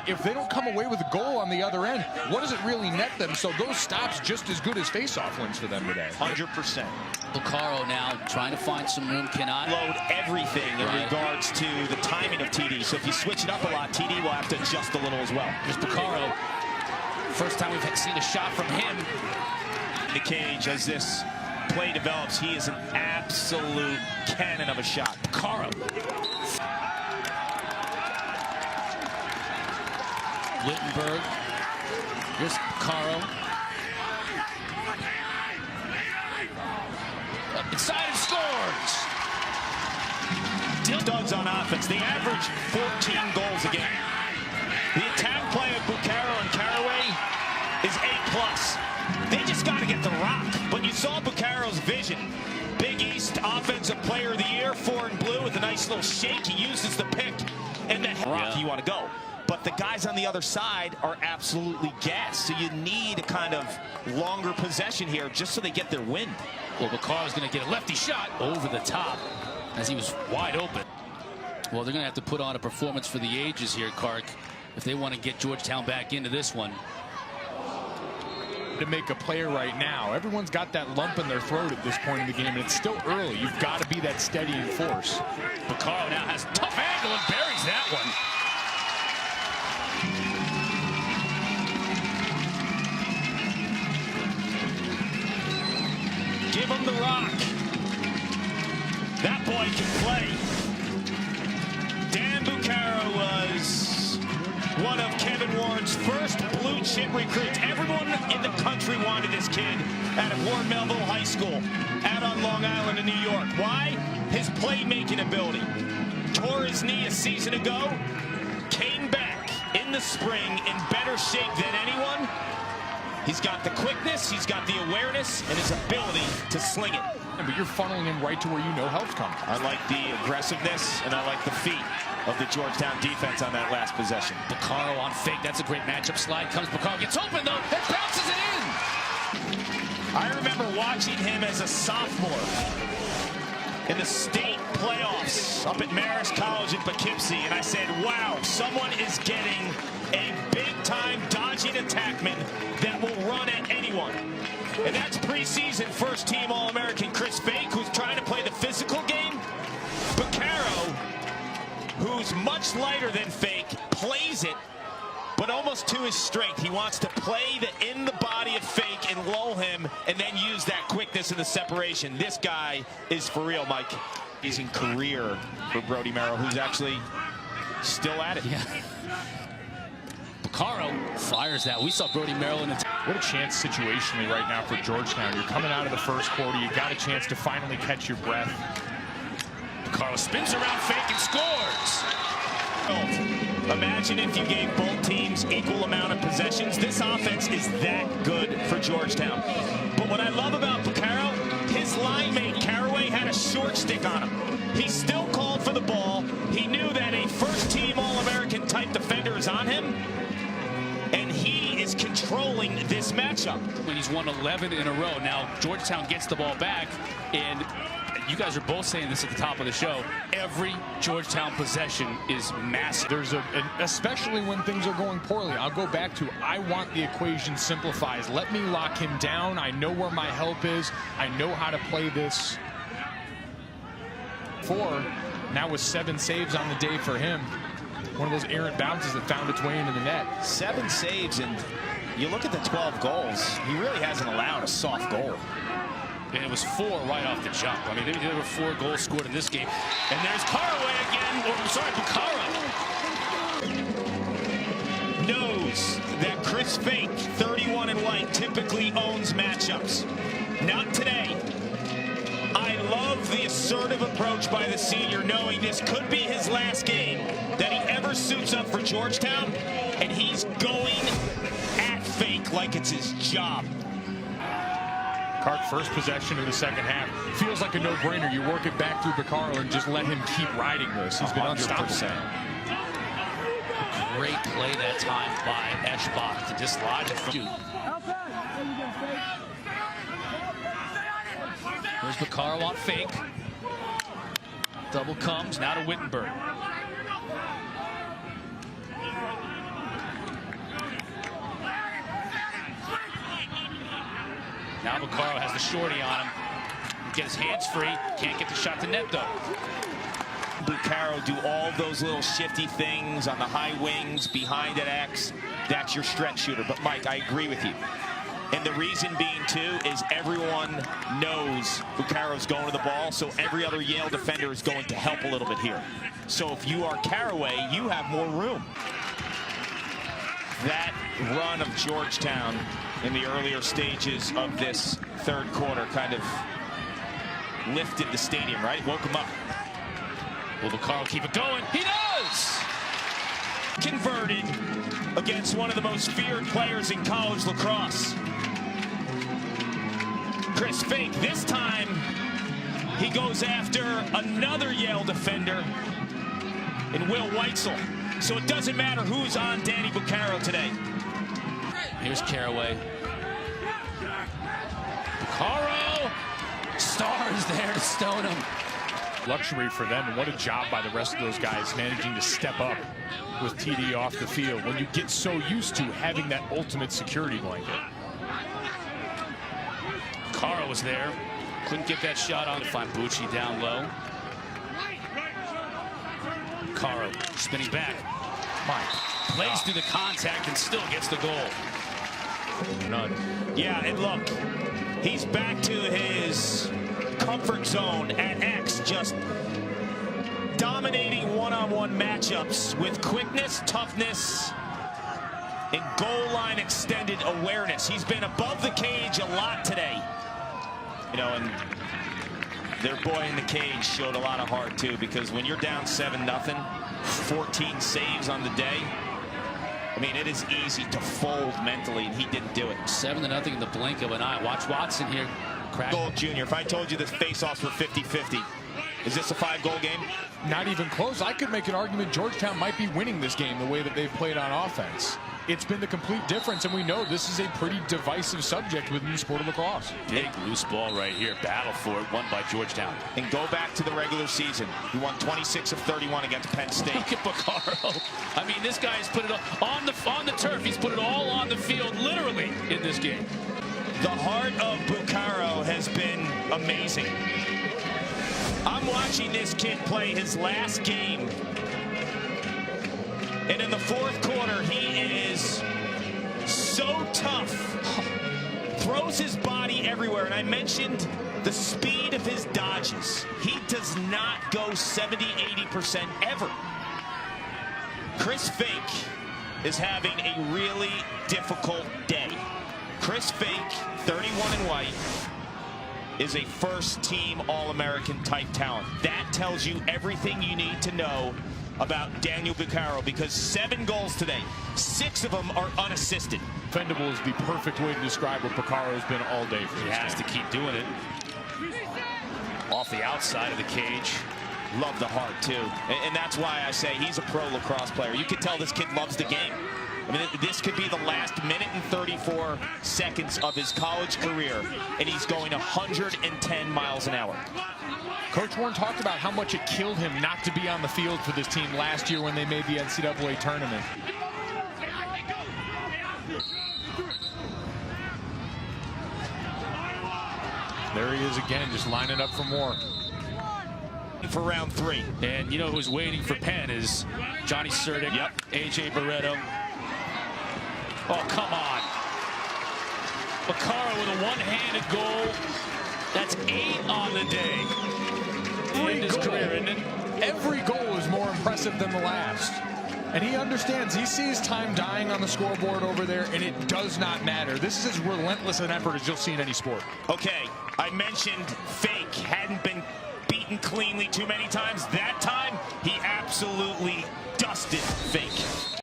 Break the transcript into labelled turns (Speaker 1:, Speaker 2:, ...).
Speaker 1: if they don't come away with a goal on the other end, what does it really net them? So those stops just as good as face-off wins for them today.
Speaker 2: 100%.
Speaker 3: Bucaro now trying to find some room, cannot
Speaker 2: load everything in regards to the timing of TD. So if you switch it up a lot, TD will have to adjust a little as well.
Speaker 3: Here's Bucaro. First time we've seen a shot from him.
Speaker 2: The cage as this play develops, he is an absolute cannon of a shot.
Speaker 3: Bucaro. Wittenberg. Here's Bucaro. Up inside and scores.
Speaker 2: Bulldogs on offense. They average 14 goals a game. The attack play of Bucaro and Caraway is A+. They just got to get the rock. But you saw Bucaro's vision. Big East Offensive Player of the Year, 4 in blue with a nice little shake. He uses the pick and the rock. You want to go. But the guys on the other side are absolutely gassed. So you need a kind of longer possession here just so they get their wind.
Speaker 3: Well, Bucaro's going to get a lefty shot over the top as he was wide open. Well, they're going to have to put on a performance for the ages here, Kark, if they want to get Georgetown back into this one.
Speaker 1: To make a play right now, everyone's got that lump in their throat at this point in the game, and it's still early. You've got to be that steadying force.
Speaker 3: Bucaro now has a tough angle and buries that one.
Speaker 2: Give him the rock. That boy can play. Dan Bucaro was one of Kevin Warren's first blue chip recruits. Everyone in the country wanted this kid out of Ward Melville High School out on Long Island in New York. Why? His playmaking ability. Tore his knee a season ago, came back in the spring in better shape than anyone. He's got the quickness, he's got the awareness, and his ability to sling it.
Speaker 1: But you're funneling him right to where you know help's coming.
Speaker 2: I like the aggressiveness, and I like the feet of the Georgetown defense on that last possession.
Speaker 3: Bucaro on fake. That's a great matchup. Slide comes. Bucaro gets open, though, and bounces it in.
Speaker 2: I remember watching him as a sophomore in the state playoffs up at Marist College in Poughkeepsie, and I said, wow, someone is getting a big-time dodging attackman that will run at anyone. And that's preseason first-team All-American Chris Fake, who's trying to play the physical game. Bucaro, who's much lighter than Fake, plays it, but almost to his strength. He wants to play in the body of Fake and lull him and then use that quickness and the separation. This guy is for real, Mike. He's in career for Brody Merrill, who's actually still at it.
Speaker 3: Yeah. Bucaro fires that. We saw Brody Merrill in the...
Speaker 1: What a chance situationally right now for Georgetown. You're coming out of the first quarter. You got a chance to finally catch your breath.
Speaker 3: Bucaro spins around Fake and scores.
Speaker 2: Imagine if you gave both teams equal amount of possessions. This offense is that good for Georgetown. But what I love about Bucaro, his line mate Caraway had a short stick on him. He still called for the ball. He knew that a first-team All-American type defender is on him, and he is controlling this matchup.
Speaker 3: When he's won 11 in a row. Now Georgetown gets the ball back, and you guys are both saying this at the top of the show. Every Georgetown possession is massive.
Speaker 1: There's especially when things are going poorly. I'll go back to, I want the equation simplified. Let me lock him down. I know where my help is. I know how to play this. 4, now with 7 saves on the day for him. One of those errant bounces that found its way into the net.
Speaker 2: 7 saves, and you look at the 12 goals, he really hasn't allowed a soft goal.
Speaker 3: And it was 4 right off the jump. I mean, there were 4 goals scored in this game. And there's Caraway again, or sorry, Bucaro.
Speaker 2: Knows that Chris Fake, 31 and white, typically owns matchups. Not today. I love the assertive approach by the senior, knowing this could be his last game that he ever suits up for Georgetown, and he's going at Fake like it's his job.
Speaker 1: Kark, first possession of the second half. Feels like a no-brainer. You work it back through Bucaro and just let him keep riding this. He's been unstoppable.
Speaker 3: Great play that time by Eschbach to dislodge it from shoot. Here's Bucaro on Fake. Double comes now to Wittenberg. Now Bucaro has the shorty on him. Get his hands free. Can't get the shot to net, though.
Speaker 2: Bucaro do all those little shifty things on the high wings, behind at X. That's your stretch shooter. But, Mike, I agree with you. And the reason being, too, is everyone knows Bucaro's going to the ball, so every other Yale defender is going to help a little bit here. So if you are Caraway, you have more room. That run of Georgetown in the earlier stages of this third quarter kind of lifted the stadium, right? Woke him up.
Speaker 3: Will Bucaro keep it going? He does!
Speaker 2: Converted against one of the most feared players in college lacrosse. Chris Fake, this time he goes after another Yale defender in Will Weitzel. So it doesn't matter who's on Danny Bucaro today.
Speaker 3: Here's Caraway. Bucaro! Stars there to stone him.
Speaker 1: Luxury for them, and what a job by the rest of those guys managing to step up with TD off the field when you get so used to having that ultimate security blanket.
Speaker 3: Bucaro was there. Couldn't get that shot on to find Bucci down low. Bucaro spinning back. Plays through the contact and still gets the goal.
Speaker 1: None.
Speaker 2: Yeah, and look, he's back to his comfort zone at X, just dominating one-on-one matchups with quickness, toughness, and goal line extended awareness. He's been above the cage a lot today. You know, and their boy in the cage showed a lot of heart too, because when you're down 7-0, 14 saves on the day, I mean, it is easy to fold mentally, and he didn't do it.
Speaker 3: 7-0 in the blink of an eye. Watch Watson here.
Speaker 2: Gold Jr., if I told you this face-offs were 50-50, is this a 5-goal game?
Speaker 1: Not even close. I could make an argument Georgetown might be winning this game the way that they've played on offense. It's been the complete difference, and we know this is a pretty divisive subject within the sport of lacrosse.
Speaker 3: Big loose ball right here. Battle for it, won by Georgetown.
Speaker 2: And go back to the regular season. He won 26 of 31 against Penn State.
Speaker 3: Look at Bucaro. I mean, this guy has put it on the turf. He's put it all on the field, literally, in this game.
Speaker 2: The heart of Bucaro has been amazing. I'm watching this kid play his last game. And in the fourth quarter, he is so tough. Throws his body everywhere. And I mentioned the speed of his dodges. He does not go 70-80% ever. Chris Fake is having a really difficult day. Chris Fake, 31 in white, is a first-team All-American type talent. That tells you everything you need to know about Daniel Bucaro, because 7 goals today, 6 of them are unassisted.
Speaker 1: Defendable is the perfect way to describe what Bucaro has been all day for this
Speaker 3: He has to keep doing it. Off the outside of the cage.
Speaker 2: Love the heart, too. And that's why I say he's a pro lacrosse player. You can tell this kid loves the game. I mean, this could be the last minute and 34 seconds of his college career, and he's going 110 miles an hour.
Speaker 1: Coach Warren talked about how much it killed him not to be on the field for this team last year when they made the NCAA tournament. There he is again, just lining up for more.
Speaker 2: For round 3.
Speaker 3: And you know who's waiting for Penn is Johnny Surdick, AJ Barretto. Oh, come on. Bucaro with a one-handed goal. That's 8 on the day.
Speaker 1: Every goal is more impressive than the last. And he understands, he sees time dying on the scoreboard over there, and it does not matter. This is as relentless an effort as you'll see in any sport.
Speaker 2: Okay, I mentioned Fake hadn't been beaten cleanly too many times. That time, he absolutely dusted Fake.